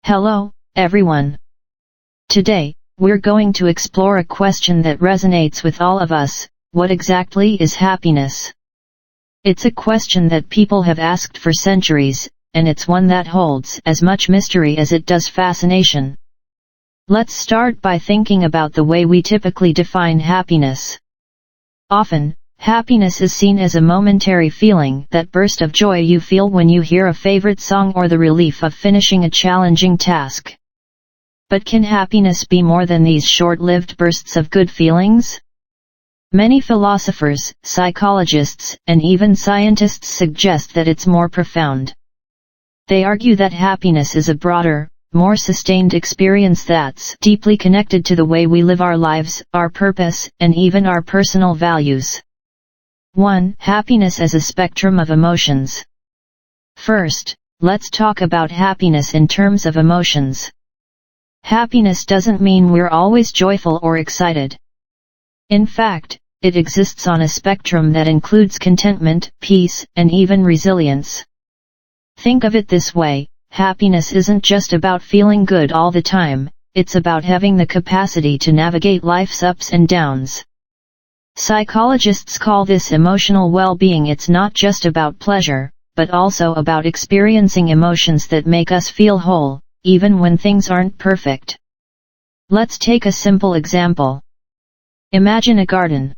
Hello, everyone. Today, we're going to explore a question that resonates with all of us: what exactly is happiness? It's a question that people have asked for centuries, and it's one that holds as much mystery as it does fascination. Let's start by thinking about the way we typically define happiness. Often, happiness is seen as a momentary feeling, that burst of joy you feel when you hear a favorite song or the relief of finishing a challenging task. But can happiness be more than these short-lived bursts of good feelings? Many philosophers, psychologists, and even scientists suggest that it's more profound. They argue that happiness is a broader, more sustained experience that's deeply connected to the way we live our lives, our purpose, and even our personal values. 1. Happiness as a spectrum of emotions. First, let's talk about happiness in terms of emotions. Happiness doesn't mean we're always joyful or excited. In fact, it exists on a spectrum that includes contentment, peace, and even resilience. Think of it this way: happiness isn't just about feeling good all the time, it's about having the capacity to navigate life's ups and downs. Psychologists call this emotional well-being. It's not just about pleasure, but also about experiencing emotions that make us feel whole, even when things aren't perfect. Let's take a simple example. Imagine a garden.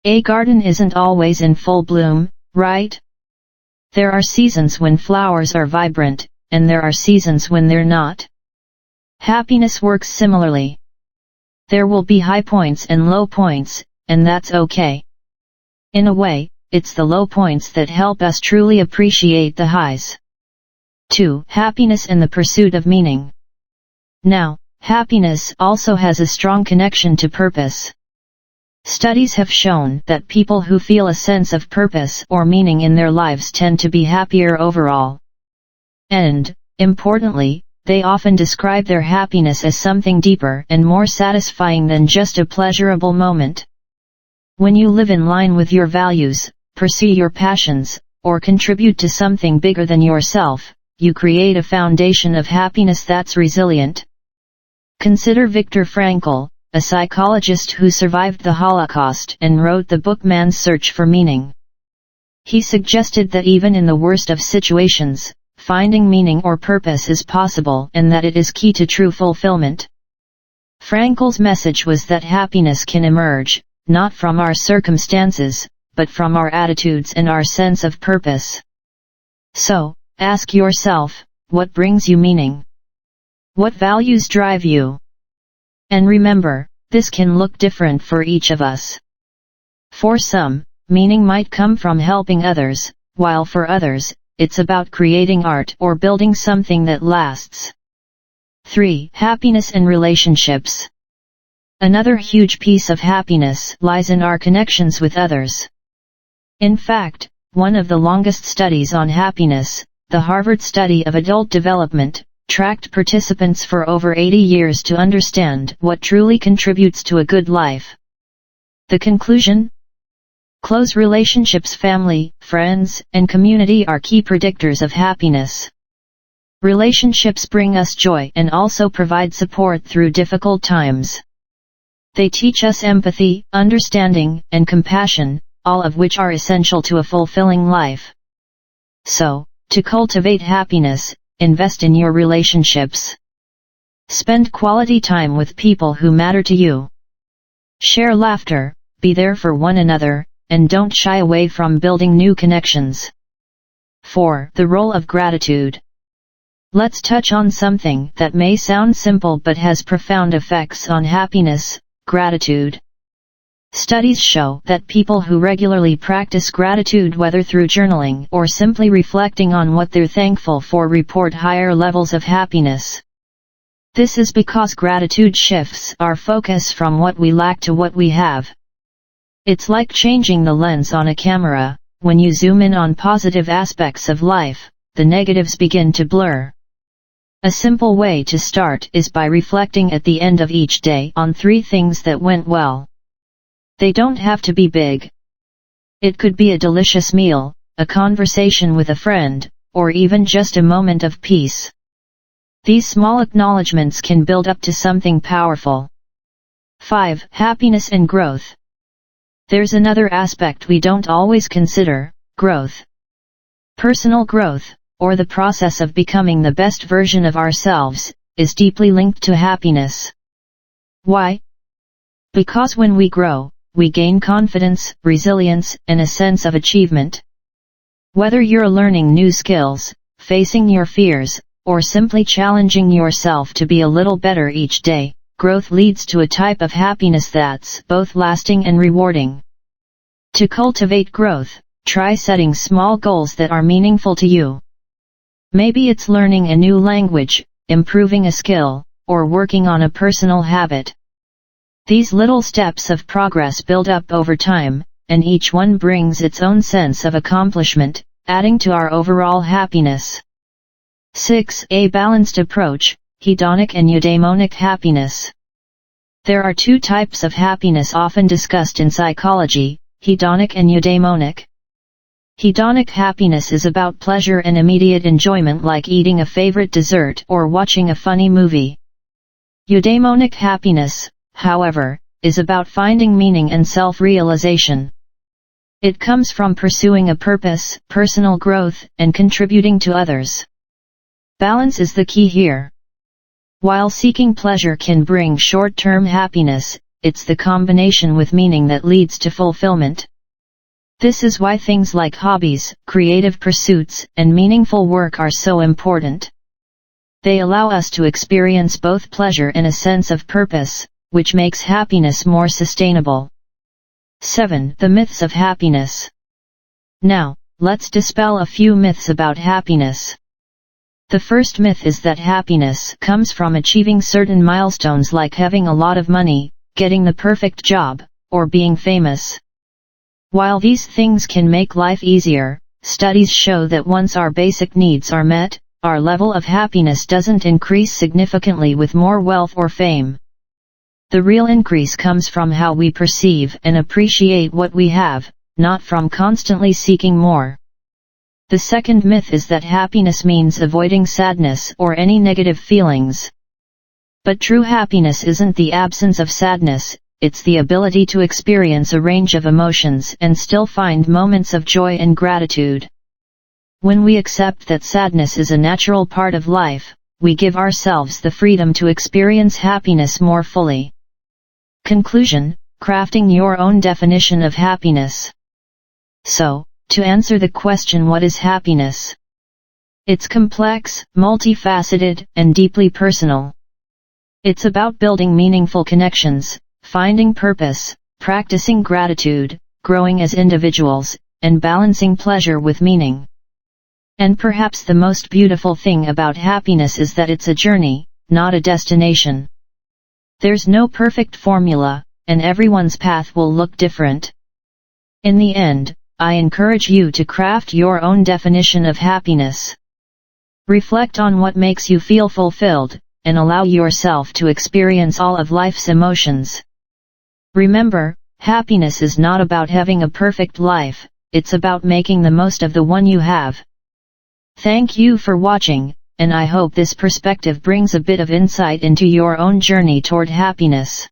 A garden isn't always in full bloom, right? There are seasons when flowers are vibrant, and there are seasons when they're not. Happiness works similarly. There will be high points and low points, and that's okay. In a way, it's the low points that help us truly appreciate the highs. 2. Happiness and the pursuit of meaning. Now, happiness also has a strong connection to purpose. Studies have shown that people who feel a sense of purpose or meaning in their lives tend to be happier overall. And, importantly, they often describe their happiness as something deeper and more satisfying than just a pleasurable moment. When you live in line with your values, pursue your passions, or contribute to something bigger than yourself, you create a foundation of happiness that's resilient. Consider Viktor Frankl, a psychologist who survived the Holocaust and wrote the book Man's Search for Meaning. He suggested that even in the worst of situations, finding meaning or purpose is possible, and that it is key to true fulfillment. Frankl's message was that happiness can emerge, not from our circumstances, but from our attitudes and our sense of purpose. So, ask yourself, what brings you meaning? What values drive you? And remember, this can look different for each of us. For some, meaning might come from helping others, while for others, it's about creating art or building something that lasts. 3. Happiness and relationships. Another huge piece of happiness lies in our connections with others. In fact, one of the longest studies on happiness, the Harvard Study of Adult Development, tracked participants for over 80 years to understand what truly contributes to a good life. The conclusion? Close relationships, family, friends, and community are key predictors of happiness. Relationships bring us joy and also provide support through difficult times. They teach us empathy, understanding, and compassion, all of which are essential to a fulfilling life. So, to cultivate happiness, invest in your relationships. Spend quality time with people who matter to you. Share laughter, be there for one another, and don't shy away from building new connections. 4. The role of gratitude. Let's touch on something that may sound simple but has profound effects on happiness: gratitude. Studies show that people who regularly practice gratitude, whether through journaling or simply reflecting on what they're thankful for, report higher levels of happiness. This is because gratitude shifts our focus from what we lack to what we have. It's like changing the lens on a camera. When you zoom in on positive aspects of life, the negatives begin to blur. A simple way to start is by reflecting at the end of each day on 3 things that went well. They don't have to be big. It could be a delicious meal, a conversation with a friend, or even just a moment of peace. These small acknowledgements can build up to something powerful. 5. Happiness and growth. There's another aspect we don't always consider: growth. Personal growth, or the process of becoming the best version of ourselves, is deeply linked to happiness. Why? Because when we grow, we gain confidence, resilience, and a sense of achievement. Whether you're learning new skills, facing your fears, or simply challenging yourself to be a little better each day, growth leads to a type of happiness that's both lasting and rewarding. To cultivate growth, try setting small goals that are meaningful to you. Maybe it's learning a new language, improving a skill, or working on a personal habit. These little steps of progress build up over time, and each one brings its own sense of accomplishment, adding to our overall happiness. 6. A balanced approach: hedonic and eudaimonic happiness. There are two types of happiness often discussed in psychology: hedonic and eudaimonic. Hedonic happiness is about pleasure and immediate enjoyment, like eating a favorite dessert or watching a funny movie. Eudaimonic happiness, however, is about finding meaning and self-realization. It comes from pursuing a purpose, personal growth, and contributing to others. Balance is the key here. While seeking pleasure can bring short-term happiness, it's the combination with meaning that leads to fulfillment. This is why things like hobbies, creative pursuits, and meaningful work are so important. They allow us to experience both pleasure and a sense of purpose, which makes happiness more sustainable. 7. The myths of happiness. Now, let's dispel a few myths about happiness. The first myth is that happiness comes from achieving certain milestones, like having a lot of money, getting the perfect job, or being famous. While these things can make life easier, studies show that once our basic needs are met, our level of happiness doesn't increase significantly with more wealth or fame. The real increase comes from how we perceive and appreciate what we have, not from constantly seeking more. The second myth is that happiness means avoiding sadness or any negative feelings. But true happiness isn't the absence of sadness, it's the ability to experience a range of emotions and still find moments of joy and gratitude. When we accept that sadness is a natural part of life, we give ourselves the freedom to experience happiness more fully. Conclusion: crafting your own definition of happiness. So, to answer the question, what is happiness? It's complex, multifaceted, and deeply personal. It's about building meaningful connections, finding purpose, practicing gratitude, growing as individuals, and balancing pleasure with meaning. And perhaps the most beautiful thing about happiness is that it's a journey, not a destination. There's no perfect formula, and everyone's path will look different. In the end, I encourage you to craft your own definition of happiness. Reflect on what makes you feel fulfilled, and allow yourself to experience all of life's emotions. Remember, happiness is not about having a perfect life, it's about making the most of the one you have. Thank you for watching, and I hope this perspective brings a bit of insight into your own journey toward happiness.